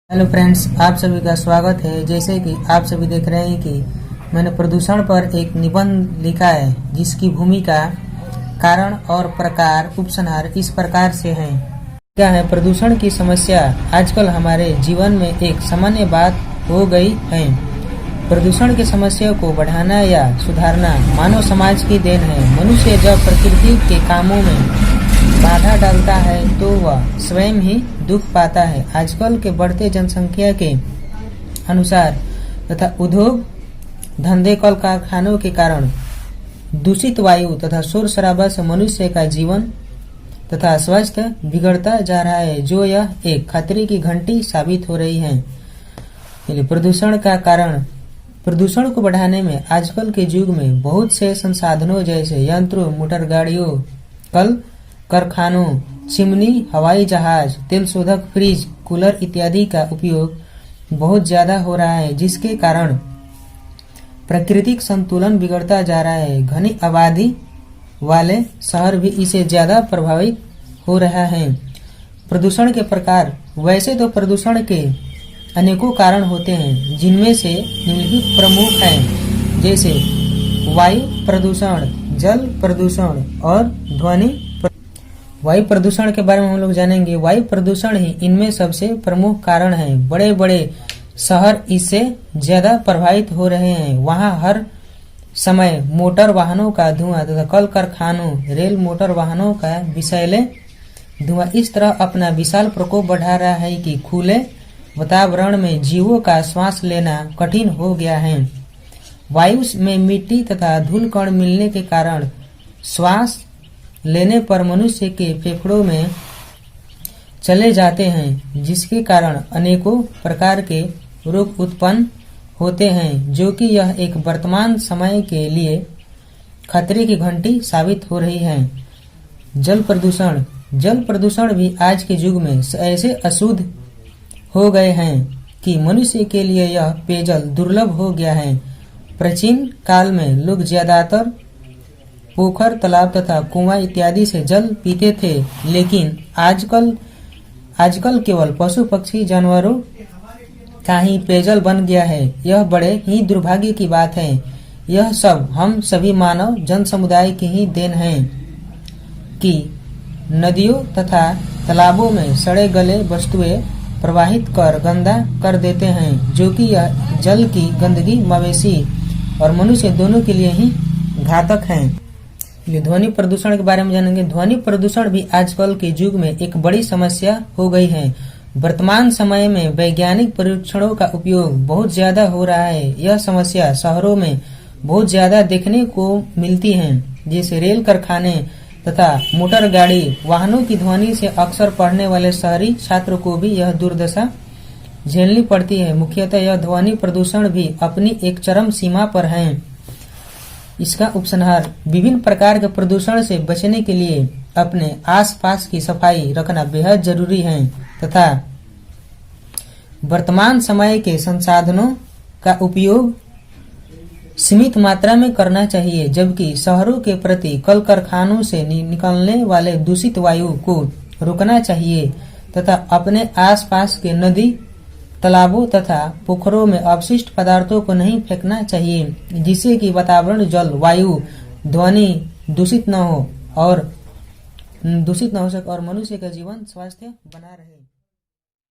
Hello friends, आप सभी का स्वागत है। जैसे कि आप सभी देख रहे हैं कि मैंने प्रदूषण पर एक निबंध लिखा है जिसकी भूमिका, कारण और प्रकार, उपसंहार इस प्रकार से है। क्या है, प्रदूषण की समस्या आजकल हमारे जीवन में एक सामान्य बात हो गई है। प्रदूषण की समस्या को बढ़ाना या सुधारना मानव समाज की देन है। मनुष्य जब प्रकृति के कामों में बाधा डालता है तो वह स्वयं ही दुख पाता है। आजकल के बढ़ते जनसंख्या के अनुसार तथा उद्योग धंधे, कल कारखानों के कारण दूषित वायु तथा शोर शराबा से मनुष्य का जीवन तथा स्वास्थ्य बिगड़ता जा रहा है, जो यह एक खतरे की घंटी साबित हो रही है। प्रदूषण का कारण, प्रदूषण को बढ़ाने में आजकल के युग में बहुत से संसाधनों जैसे यंत्रों, मोटर गाड़ियों, कल कारखानों, चिमनी, हवाई जहाज, तेल शोधक, फ्रिज, कूलर इत्यादि का उपयोग बहुत ज्यादा हो रहा है, जिसके कारण प्राकृतिक संतुलन बिगड़ता जा रहा है। घनी आबादी वाले शहर भी इसे ज्यादा प्रभावित हो रहा है। प्रदूषण के प्रकार, वैसे तो प्रदूषण के अनेकों कारण होते हैं, जिनमें से निम्नलिखित प्रमुख हैं, जैसे वायु प्रदूषण, जल प्रदूषण और ध्वनि। वायु प्रदूषण के बारे में हम लोग जानेंगे। वायु प्रदूषण ही इनमें सबसे प्रमुख कारण है। बड़े बड़े शहर इससे ज्यादा प्रभावित हो रहे हैं। वहां हर समय मोटर वाहनों का धुआं तथा कल कारखानों, रेल, मोटर वाहनों का विषैले धुआं इस तरह अपना विशाल प्रकोप बढ़ा रहा है कि खुले वातावरण में जीवों का श्वास लेना कठिन हो गया है। वायु में मिट्टी तथा धूल कण मिलने के कारण श्वास लेने पर मनुष्य के फेफड़ों में चले जाते हैं, जिसके कारण अनेकों प्रकार के रोग उत्पन्न होते हैं, जो कि यह एक वर्तमान समय के लिए खतरे की घंटी साबित हो रही है। जल प्रदूषण, जल प्रदूषण भी आज के युग में ऐसे अशुद्ध हो गए हैं कि मनुष्य के लिए यह पेयजल दुर्लभ हो गया है। प्राचीन काल में लोग ज्यादातर पोखर, तालाब तथा कुआं इत्यादि से जल पीते थे, लेकिन आजकल केवल पशु पक्षी जानवरों का ही पेयजल बन गया है। यह बड़े ही दुर्भाग्य की बात है। यह सब हम सभी मानव जन समुदाय की ही देन है कि नदियों तथा तालाबों में सड़े गले वस्तुएं प्रवाहित कर गंदा कर देते हैं, जो कि यह जल की गंदगी मवेशी और मनुष्य दोनों के लिए ही घातक है। ध्वनि प्रदूषण के बारे में जानेंगे। ध्वनि प्रदूषण भी आजकल के युग में एक बड़ी समस्या हो गई है। वर्तमान समय में वैज्ञानिक परीक्षणों का उपयोग बहुत ज्यादा हो रहा है। यह समस्या शहरों में बहुत ज्यादा देखने को मिलती है, जैसे रेल, कारखाने तथा मोटर गाड़ी वाहनों की ध्वनि से अक्सर पढ़ने वाले शहरी छात्रों को भी यह दुर्दशा झेलनी पड़ती है। मुख्यतः यह ध्वनि प्रदूषण भी अपनी एक चरम सीमा पर है। इसका उपसंहार, विभिन्न प्रकार के प्रदूषण से बचने के लिए अपने आसपास की सफाई रखना बेहद जरूरी है तथा वर्तमान समय के संसाधनों का उपयोग सीमित मात्रा में करना चाहिए, जबकि शहरों के प्रति कल कारखानों से निकलने वाले दूषित वायु को रोकना चाहिए तथा अपने आसपास के नदी, तालाबों तथा पोखरों में अपशिष्ट पदार्थों को नहीं फेंकना चाहिए, जिससे कि वातावरण, जल, वायु, ध्वनि दूषित न हो सके और मनुष्य का जीवन स्वास्थ्य बना रहे।